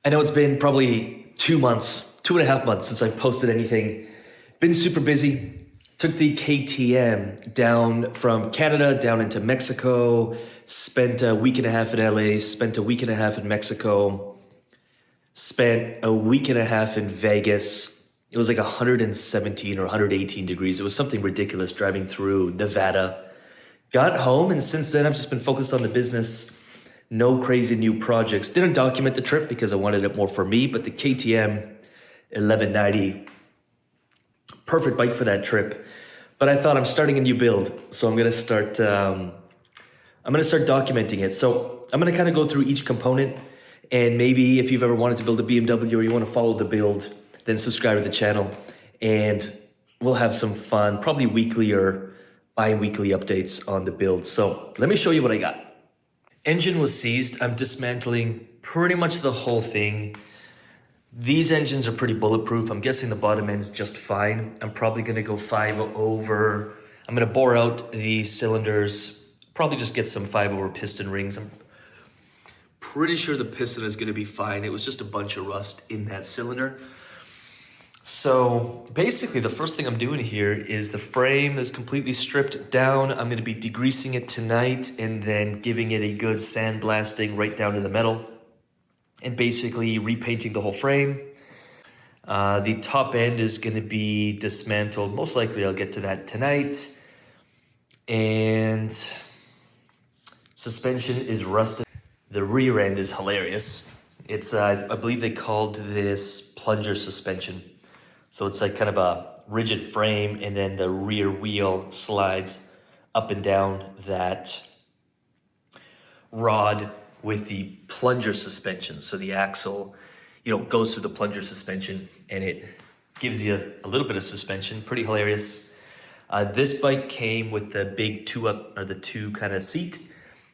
I know it's been probably 2 months, 2.5 months since I've posted anything. Been super busy. Took the KTM down from Canada down into Mexico. Spent a week and a half in LA. Spent a week and a half in Mexico. Spent a week and a half in Vegas. It was like 117 or 118 degrees. It was something ridiculous driving through Nevada. Got home, and since then I've just been focused on the business. No crazy new projects. Didn't document the trip because I wanted it more for me, but the KTM 1190, perfect bike for that trip. But I thought I'm starting a new build, so I'm gonna start documenting it. So I'm gonna kind of go through each component, and maybe if you've ever wanted to build a BMW or you want to follow the build, then subscribe to the channel, and we'll have some fun, probably weekly or bi-weekly updates on the build. So let me show you what I got. Engine was seized. I'm dismantling pretty much the whole thing. These engines are pretty bulletproof. I'm guessing the bottom end's just fine. I'm probably gonna go 5 over. I'm gonna bore out the cylinders, probably just get some 5 over piston rings. I'm pretty sure the piston is gonna be fine. It was just a bunch of rust in that cylinder. So basically the first thing I'm doing here is the frame is completely stripped down. I'm gonna be degreasing it tonight and then giving it a good sandblasting right down to the metal and basically repainting the whole frame. The top end is gonna be dismantled. Most likely I'll get to that tonight. And suspension is rusted. The rear end is hilarious. It's, I believe they called this plunger suspension. So it's like kind of a rigid frame, and then the rear wheel slides up and down that rod with the plunger suspension. So the axle, goes through the plunger suspension, and it gives you a little bit of suspension. Pretty hilarious. This bike came with the big the two kind of seat.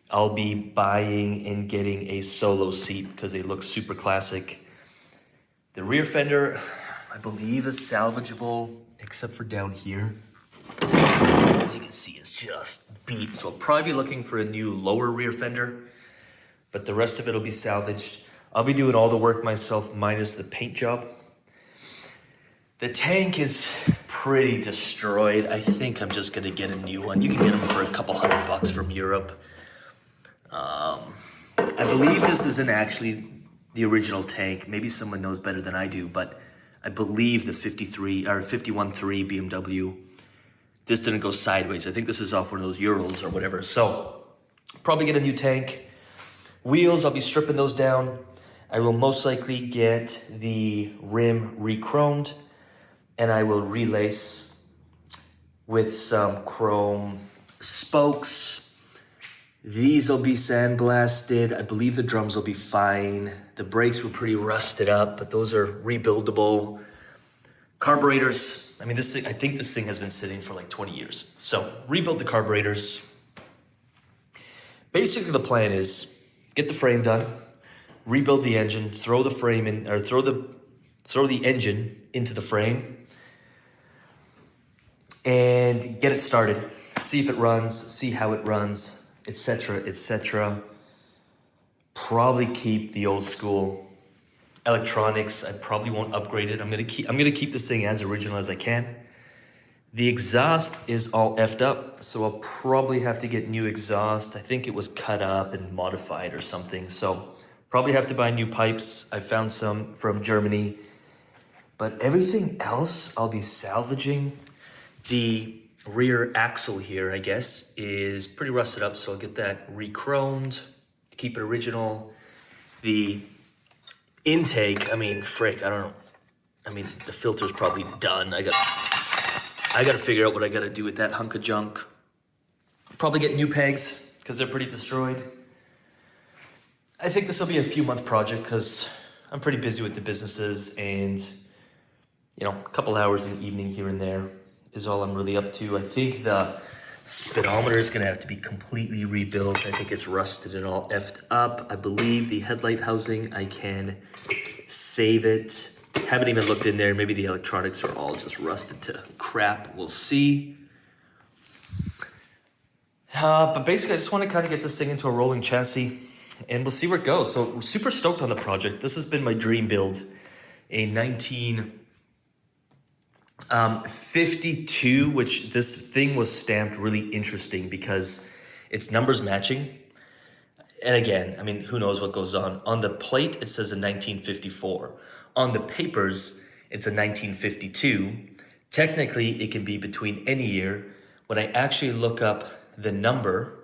I'll be buying and getting a solo seat because they look super classic. The rear fender, I believe, is salvageable, except for down here. As you can see, it's just beat. So I'll probably be looking for a new lower rear fender, but the rest of it will be salvaged. I'll be doing all the work myself, minus the paint job. The tank is pretty destroyed. I think I'm just gonna get a new one. You can get them for a couple $100 from Europe. I believe this isn't actually the original tank. Maybe someone knows better than I do, but I believe the 51.3 BMW, this didn't go sideways. I think this is off one of those Urals or whatever. So probably get a new tank. Wheels, I'll be stripping those down. I will most likely get the rim re-chromed, and I will relace with some chrome spokes. These will be sandblasted. I believe the drums will be fine. The brakes were pretty rusted up, but those are rebuildable. Carburetors, I think this thing has been sitting for like 20 years. So rebuild the carburetors. Basically the plan is get the frame done, rebuild the engine, throw the frame in, or throw the engine into the frame and get it started. See if it runs, see how it runs, etc., etc. Probably keep the old school electronics. I probably won't upgrade it. I'm gonna keep this thing as original as I can. The exhaust is all effed up, so I'll probably have to get new exhaust. I think it was cut up and modified or something, so probably have to buy new pipes. I found some from Germany, but everything else I'll be salvaging. The rear axle here, I guess, is pretty rusted up, so I'll get that re-chromed to keep it original. The intake, frick, I don't know. The filter's probably done. I gotta figure out what I gotta do with that hunk of junk. Probably get new pegs, because they're pretty destroyed. I think this will be a few month project, because I'm pretty busy with the businesses, and a couple hours in the evening here and there is all I'm really up to. I think the speedometer is gonna have to be completely rebuilt. I think it's rusted and all effed up. I believe the headlight housing, I can save it. Haven't even looked in there. Maybe the electronics are all just rusted to crap. We'll see. But basically, I just want to kind of get this thing into a rolling chassis. and we'll see where it goes. So we're super stoked on the project. This has been my dream build, a 1952, which this thing was stamped really interesting because it's numbers matching. And again, I mean, who knows what goes on. On the plate, it says a 1954. On the papers, it's a 1952. Technically, it can be between any year. When I actually look up the number,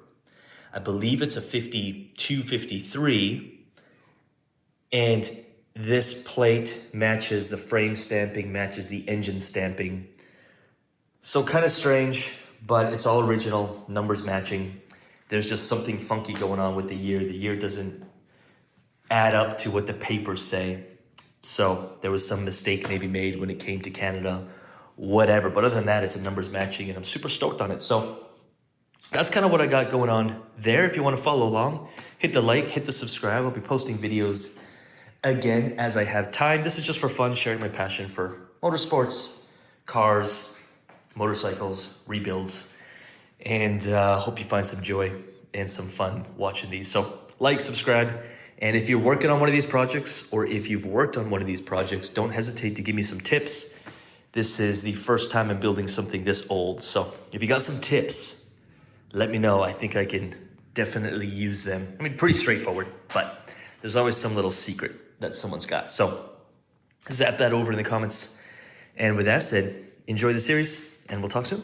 I believe it's a 52, 53. And this plate matches the frame stamping, matches the engine stamping. So kind of strange, but it's all original, numbers matching. There's just something funky going on with the year. The year doesn't add up to what the papers say. So there was some mistake maybe made when it came to Canada, whatever. But other than that, it's a numbers matching and I'm super stoked on it. So that's kind of what I got going on there. If you want to follow along, hit the like, hit the subscribe. I'll be posting videos again as I have time. This is just for fun, sharing my passion for motorsports, cars, motorcycles, rebuilds. And hope you find some joy and some fun watching these. So like, subscribe, and if you're working on one of these projects or if you've worked on one of these projects, don't hesitate to give me some tips. This is the first time I'm building something this old. So if you got some tips, let me know. I think I can definitely use them. I mean, pretty straightforward, but there's always some little secret that someone's got. So zap that over in the comments. And with that said, enjoy the series and we'll talk soon.